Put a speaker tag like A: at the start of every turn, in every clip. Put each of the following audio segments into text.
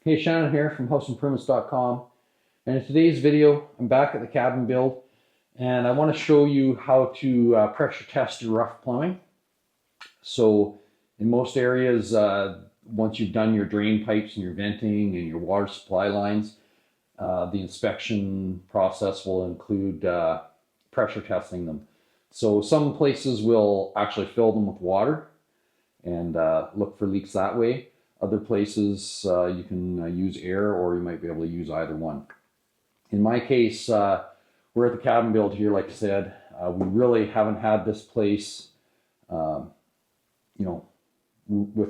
A: Hey, Shannon here from houseimprovements.com, and in today's video I'm back at the cabin build and I want to show you how to pressure test your rough plumbing. So in most areas, once you've done your drain pipes and your venting and your water supply lines, the inspection process will include pressure testing them. So some places will actually fill them with water and look for leaks that way. Other places you can use air, or you might be able to use either one. In my case, we're at the cabin build here, like I said. We really haven't had this place, with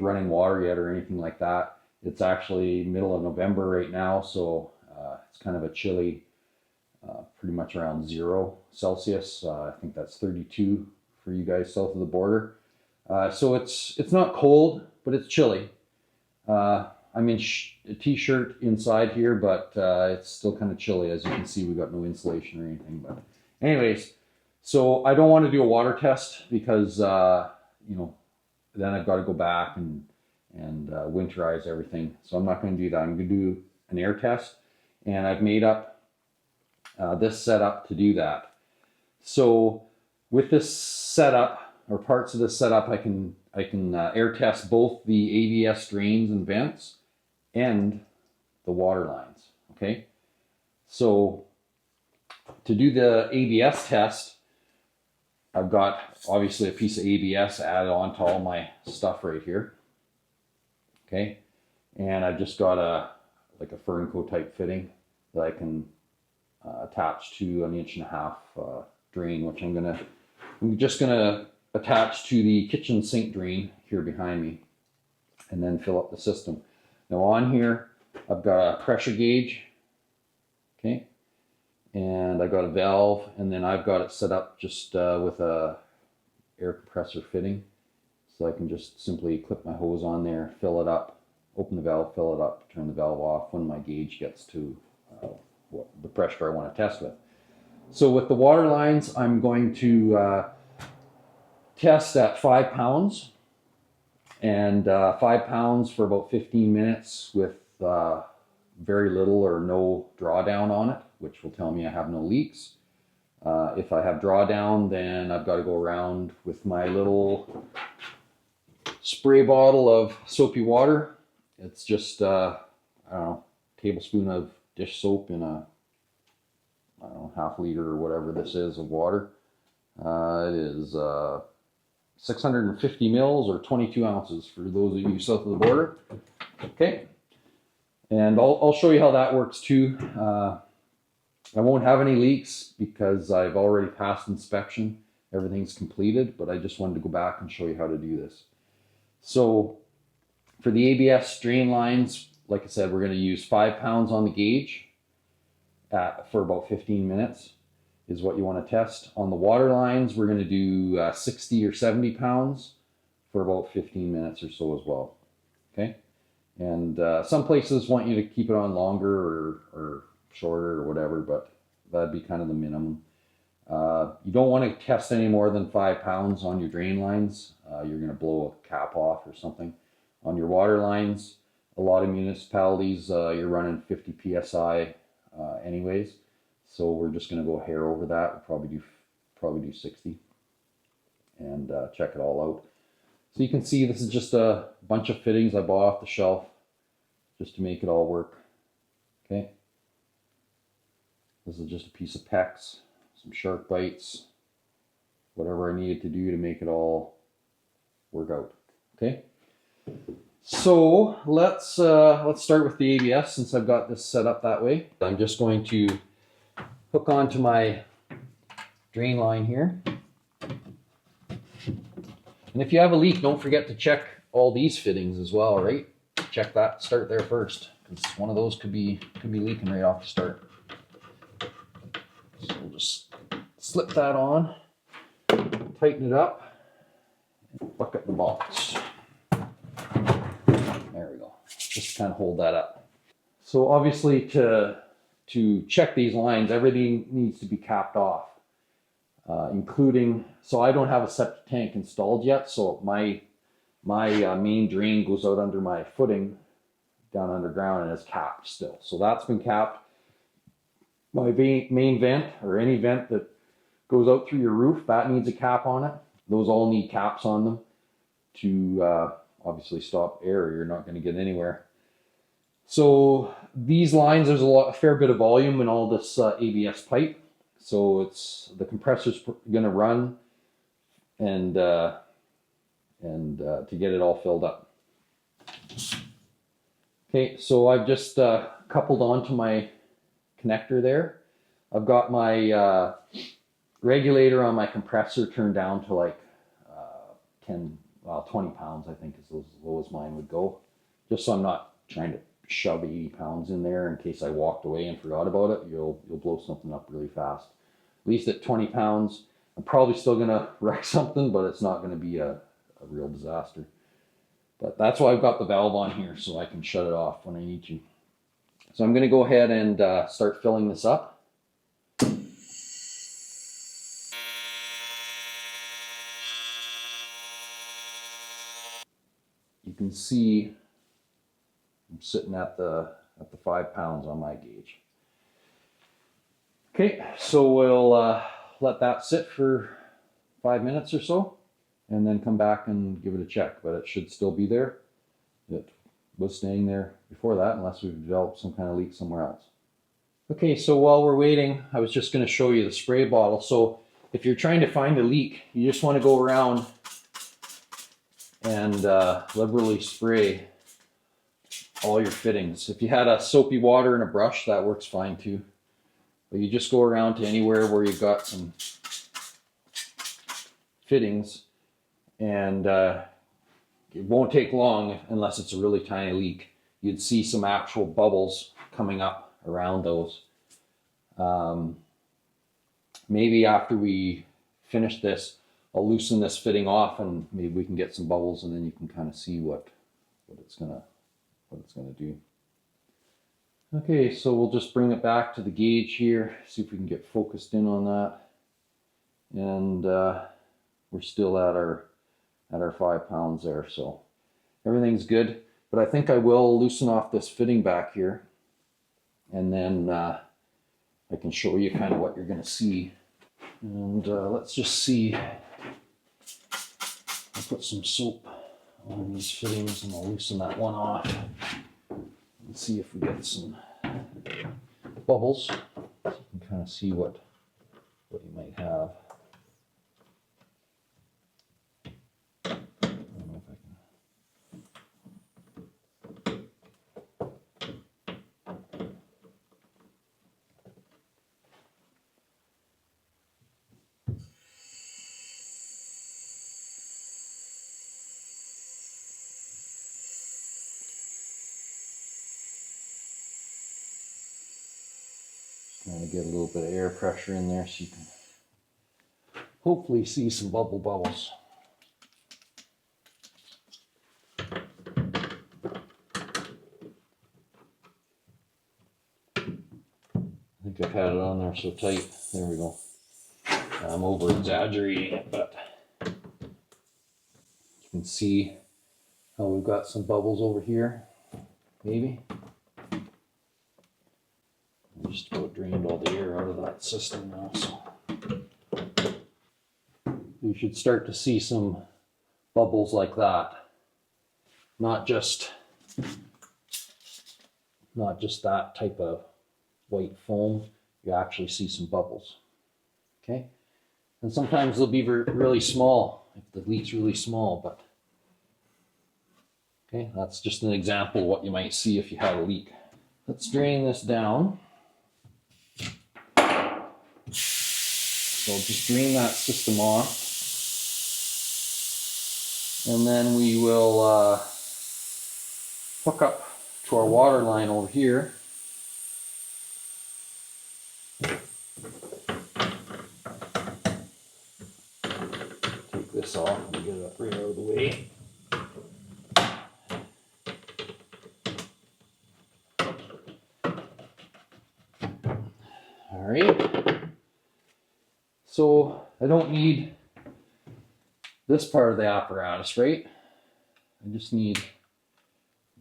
A: running water yet or anything like that. It's actually middle of November right now, so it's kind of a chilly, pretty much around 0 Celsius. I think that's 32 for you guys south of the border. So it's not cold, but it's chilly. I'm in a t-shirt inside here, but it's still kind of chilly. As you can see, we've got no insulation or anything. But anyways, so I don't want to do a water test because, then I've got to go back and winterize everything. So I'm not going to do that. I'm going to do an air test, and I've made up this setup to do that. So with this setup, or parts of this setup, I can air test both the ABS drains and vents and the water lines. Okay, so to do the ABS test, I've got obviously a piece of ABS added on to all my stuff right here. Okay, and I've just got a Fernco type fitting that I can attach to an 1.5-inch drain, which I'm just gonna attach to the kitchen sink drain here behind me, and then fill up the system. Now on here, I've got a pressure gauge, okay, and I've got a valve, and then I've got it set up just with a air compressor fitting, so I can just simply clip my hose on there, fill it up, open the valve, fill it up, turn the valve off when my gauge gets to the pressure I want to test with. So with the water lines, I'm going to test at 5 pounds, and 5 pounds for about 15 minutes with very little or no drawdown on it, which will tell me I have no leaks. If I have drawdown, then I've got to go around with my little spray bottle of soapy water. It's just I don't know, tablespoon of dish soap in a, I don't know, half liter or whatever this is of water. It is 650 mils or 22 ounces for those of you south of the border. Okay, and I'll show you how that works too. I won't have any leaks because I've already passed inspection. Everything's completed, but I just wanted to go back and show you how to do this. So for the ABS drain lines, like I said, we're going to use 5 pounds on the gauge for about 15 minutes is what you want to test. On the water lines, we're going to do 60 or 70 pounds for about 15 minutes or so as well. Okay, and some places want you to keep it on longer or shorter or whatever, but that'd be kind of the minimum. You don't want to test any more than 5 pounds on your drain lines. You're going to blow a cap off or something. On your water lines, a lot of municipalities, you're running 50 psi anyways. So we're just going to go a hair over that. We'll probably do 60 and check it all out. So you can see this is just a bunch of fittings I bought off the shelf just to make it all work. Okay. This is just a piece of PEX, some shark bites, whatever I needed to do to make it all work out. Okay. So let's start with the ABS since I've got this set up that way. I'm just going to hook onto my drain line here. And if you have a leak, don't forget to check all these fittings as well, right? Check that, start there first, because one of those could be leaking right off the start. So we'll just slip that on, tighten it up, and bucket the box. There we go. Just kind of hold that up. So obviously to check these lines, everything needs to be capped off, including, so I don't have a septic tank installed yet, so my main drain goes out under my footing down underground and it's capped still. So that's been capped. My main vent, or any vent that goes out through your roof, that needs a cap on it. Those all need caps on them to obviously stop air. You're not going to get anywhere. So these lines, there's a fair bit of volume in all this ABS pipe. So the compressor's going to run and to get it all filled up. Okay, so I've just coupled onto my connector there. I've got my regulator on my compressor turned down to like 20 pounds, I think is as low as mine would go. Just so I'm not trying to shove 80 pounds in there in case I walked away and forgot about it. You'll blow something up really fast. At least at 20 pounds, I'm probably still gonna wreck something, but it's not gonna be a real disaster. But that's why I've got the valve on here, so I can shut it off when I need to. So I'm gonna go ahead and start filling this up. You can see I'm sitting at the 5 pounds on my gauge. Okay, so we'll let that sit for 5 minutes or so, and then come back and give it a check. But it should still be there. It was staying there before that, unless we've developed some kind of leak somewhere else. Okay, so while we're waiting, I was just going to show you the spray bottle. So if you're trying to find a leak, you just want to go around and liberally spray all your fittings. If you had a soapy water and a brush, that works fine too. But you just go around to anywhere where you've got some fittings, and it won't take long unless it's a really tiny leak. You'd see some actual bubbles coming up around those. Maybe after we finish this, I'll loosen this fitting off and maybe we can get some bubbles, and then you can kind of see what it's gonna do. Okay, so we'll just bring it back to the gauge here, see if we can get focused in on that. And we're still at our 5 pounds there, so everything's good. But I think I will loosen off this fitting back here, and then I can show you kind of what you're going to see. And let's just see. I'll put some soap on these fittings and I'll loosen that one off and see if we get some bubbles, so you can kind of see what you might have. I don't know if I can. Trying to get a little bit of air pressure in there so you can hopefully see some bubbles. I think I've had it on there so tight. There we go. I'm over exaggerating it, but you can see how we've got some bubbles over here, maybe. Just about drained all the air out of that system now, so you should start to see some bubbles like that. Not just that type of white foam. You actually see some bubbles. Okay, and sometimes they'll be really small if the leak's really small, but okay, that's just an example of what you might see if you had a leak. Let's drain this down. So just drain that system off, and then we will hook up to our water line over here. Take this off and get it right out of the way. All right. So I don't need this part of the apparatus, right? I just need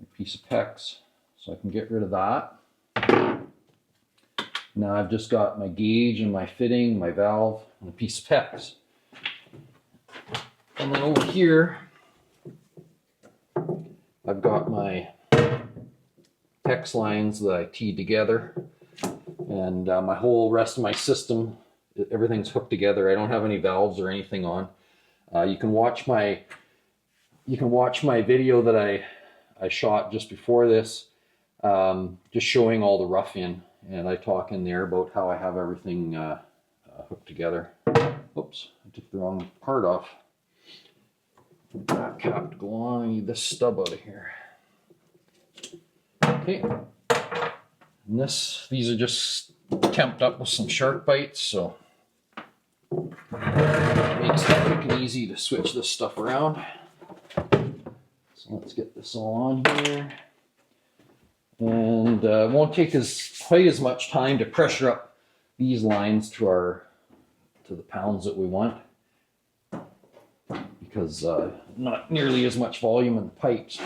A: a piece of PEX So I can get rid of that. Now I've just got my gauge and my fitting, my valve, and a piece of PEX. And then over here, I've got my PEX lines that I teed together. And my whole rest of my system, everything's hooked together. I don't have any valves or anything on. You can watch my video that I shot just before this, just showing all the rough in, and I talk in there about how I have everything hooked together. Oops, I took the wrong part off. That cap to go on. I need this stub out of here. Okay. And these are just temped up with some shark bites, so it makes it quick and easy to switch this stuff around. So let's get this all on here. And it won't take quite as much time to pressure up these lines to the pounds that we want, because not nearly as much volume in the pipes.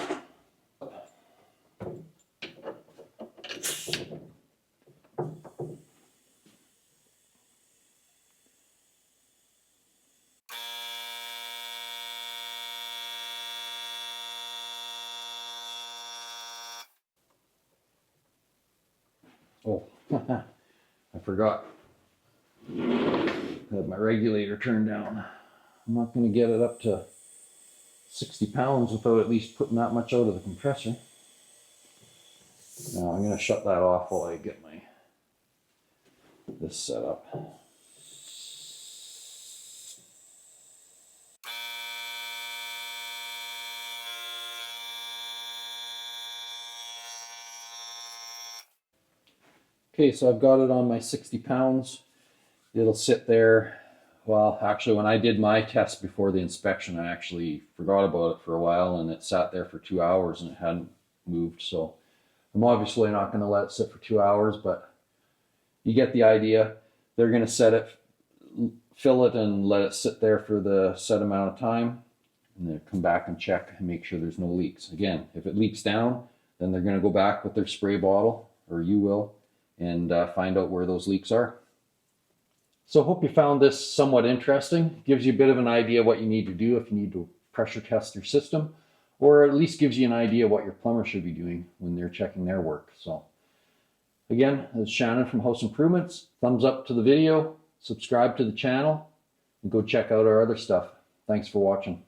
A: Oh, I forgot. I had my regulator turned down. I'm not going to get it up to 60 pounds without at least putting that much out of the compressor. Now I'm going to shut that off while I get this set up. Okay, so I've got it on my 60 pounds. It'll sit there. Well, actually, when I did my test before the inspection, I actually forgot about it for a while, and it sat there for 2 hours and it hadn't moved. So I'm obviously not going to let it sit for 2 hours, but you get the idea. They're going to set it, fill it, and let it sit there for the set amount of time, and then come back and check and make sure there's no leaks. Again, if it leaks down, then they're going to go back with their spray bottle, or you will, and find out where those leaks are. So I hope you found this somewhat interesting. Gives you a bit of an idea what you need to do if you need to pressure test your system, or at least gives you an idea what your plumber should be doing when they're checking their work. So again, this is Shannon from House Improvements. Thumbs up to the video, subscribe to the channel, and go check out our other stuff. Thanks for watching.